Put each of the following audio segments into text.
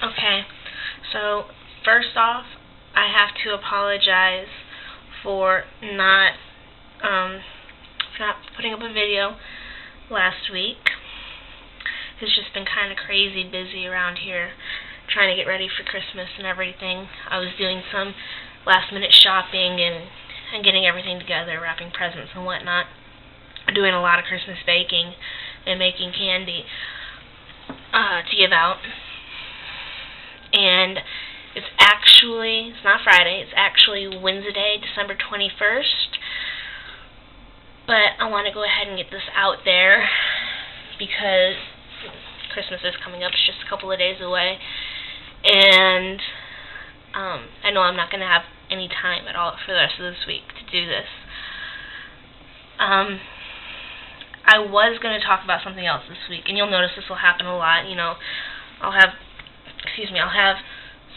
Okay, so first off, I have to apologize for not putting up a video last week. It's just been kind of crazy busy around here, trying to get ready for Christmas and everything. I was doing some last-minute shopping and getting everything together, wrapping presents and whatnot. Doing a lot of Christmas baking and making candy to give out. And it's not Friday, it's actually Wednesday, December 21st. But I want to go ahead and get this out there because Christmas is coming up. It's just a couple of days away. And I know I'm not going to have any time at all for the rest of this week to do this. I was going to talk about something else this week, and you'll notice this will happen a lot. I'll have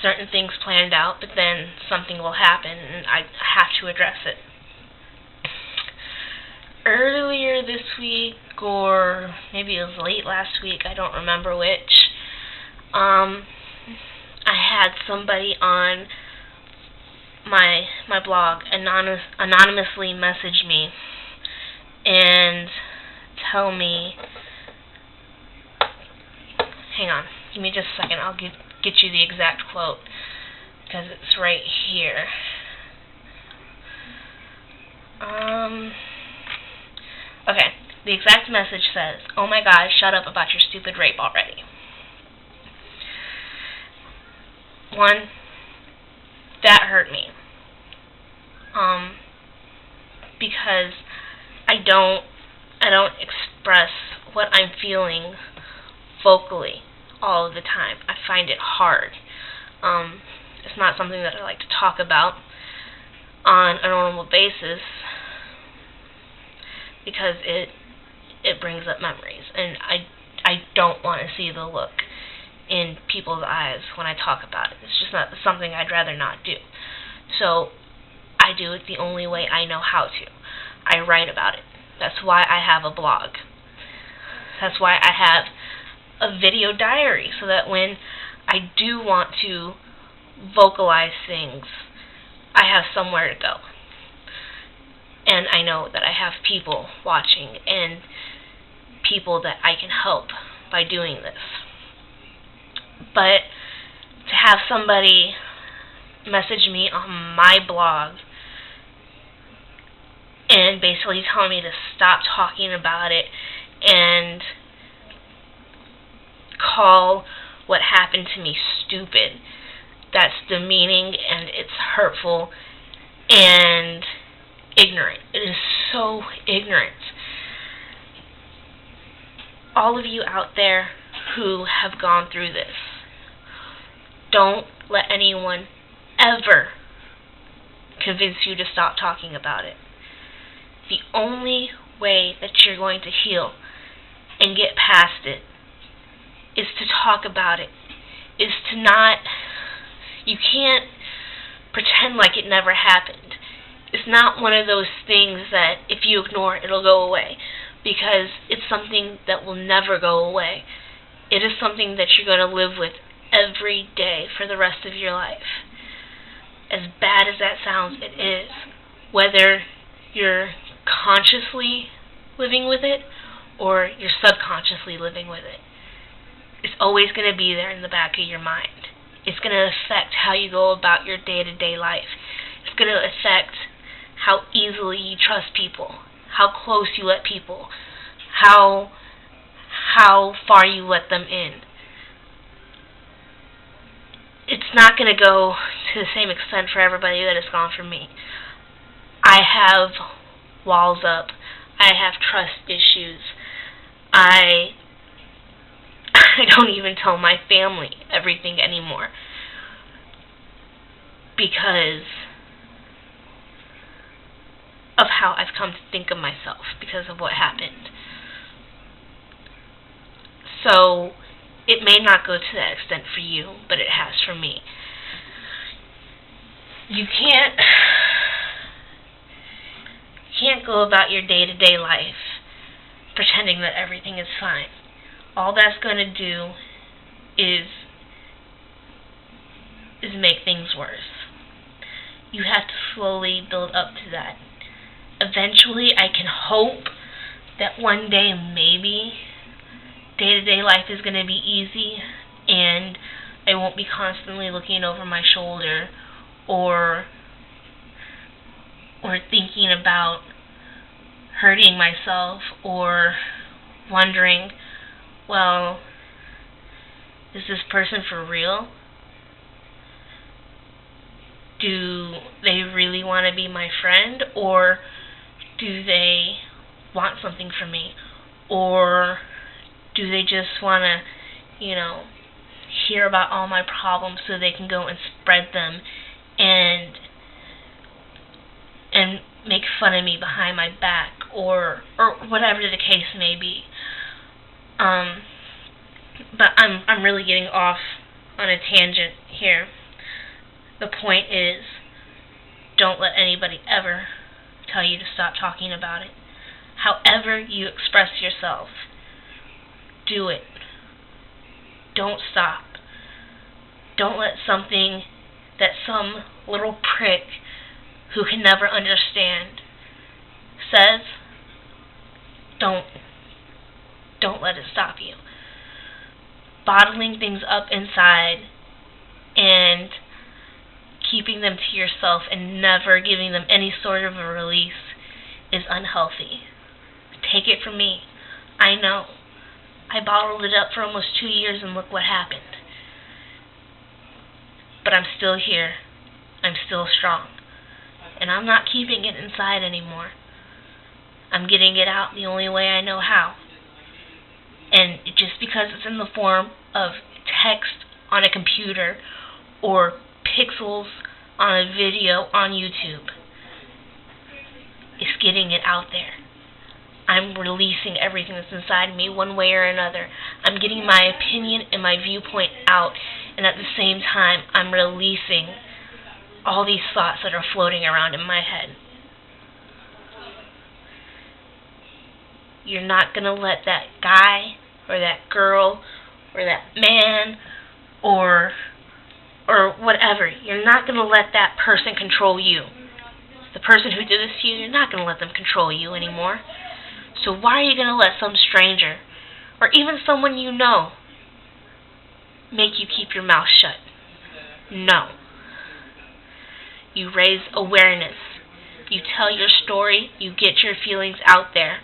certain things planned out, but then something will happen, and I have to address it. Earlier this week, or maybe it was late last week, I don't remember which, I had somebody on my blog anonymously message me and tell me, hang on, give me just a second, I'll get you the exact quote, because it's right here. Okay, the exact message says, "Oh my God, shut up about your stupid rape already." One, that hurt me, because I don't express what I'm feeling vocally all of the time. I find it hard. It's not something that I like to talk about on a normal basis because it brings up memories, and I don't want to see the look in people's eyes when I talk about it. It's just not something I'd rather not do. So I do it the only way I know how to. I write about it. That's why I have a blog. That's why I have a video diary, so that when I do want to vocalize things, I have somewhere to go. And I know that I have people watching and people that I can help by doing this. But to have somebody message me on my blog and basically tell me to stop talking about it and call what happened to me stupid, that's demeaning and it's hurtful and ignorant. It is so ignorant. All of you out there who have gone through this, don't let anyone ever convince you to stop talking about it. The only way that you're going to heal and get past it is to talk about it, is to not, you can't pretend like it never happened. It's not one of those things that if you ignore it, it'll go away, because it's something that will never go away. It is something that you're going to live with every day for the rest of your life. As bad as that sounds, it is. Whether you're consciously living with it or you're subconsciously living with it, it's always going to be there in the back of your mind. It's going to affect how you go about your day-to-day life. It's going to affect how easily you trust people, how close you let people, how far you let them in. It's not going to go to the same extent for everybody that it's gone for me. I have walls up. I have trust issues. I don't even tell my family everything anymore because of how I've come to think of myself, because of what happened. So it may not go to that extent for you, but it has for me. You can't go about your day-to-day life pretending that everything is fine. All that's going to do is make things worse. You have to slowly build up to that. Eventually, I can hope that one day, maybe, day-to-day life is going to be easy and I won't be constantly looking over my shoulder or thinking about hurting myself or wondering, well, is this person for real? Do they really want to be my friend, or do they want something from me? Or do they just want to, hear about all my problems so they can go and spread them and make fun of me behind my back, or whatever the case may be. But I'm really getting off on a tangent here. The point is, don't let anybody ever tell you to stop talking about it. However you express yourself, do it. Don't stop. Don't let something that some little prick who can never understand says, don't let it stop you. Bottling things up inside and keeping them to yourself and never giving them any sort of a release is unhealthy. Take it from me. I know. I bottled it up for almost 2 years and look what happened. But I'm still here. I'm still strong. And I'm not keeping it inside anymore. I'm getting it out the only way I know how. And just because it's in the form of text on a computer or pixels on a video on YouTube, it's getting it out there. I'm releasing everything that's inside me one way or another. I'm getting my opinion and my viewpoint out, and at the same time, I'm releasing all these thoughts that are floating around in my head. You're not going to let that guy or that girl or that man or whatever, you're not going to let that person control you. The person who did this to you, you're not going to let them control you anymore. So why are you going to let some stranger, or even someone you know, make you keep your mouth shut? No. You raise awareness. You tell your story. You get your feelings out there.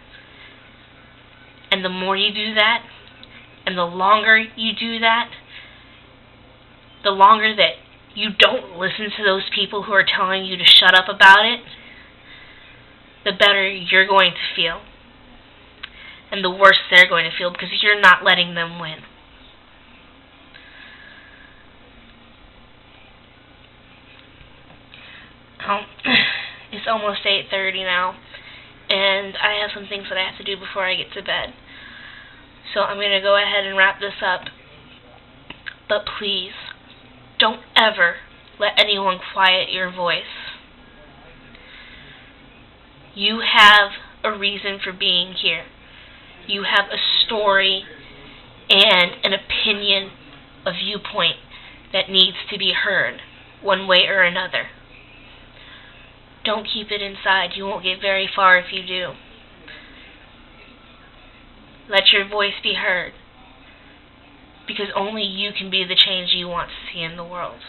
And the more you do that, and the longer you do that, the longer that you don't listen to those people who are telling you to shut up about it, the better you're going to feel. And the worse they're going to feel, because you're not letting them win. It's almost 8:30 now, and I have some things that I have to do before I get to bed. So I'm going to go ahead and wrap this up. But please, don't ever let anyone quiet your voice. You have a reason for being here. You have a story and an opinion, a viewpoint that needs to be heard one way or another. Don't keep it inside. You won't get very far if you do. Let your voice be heard, because only you can be the change you want to see in the world.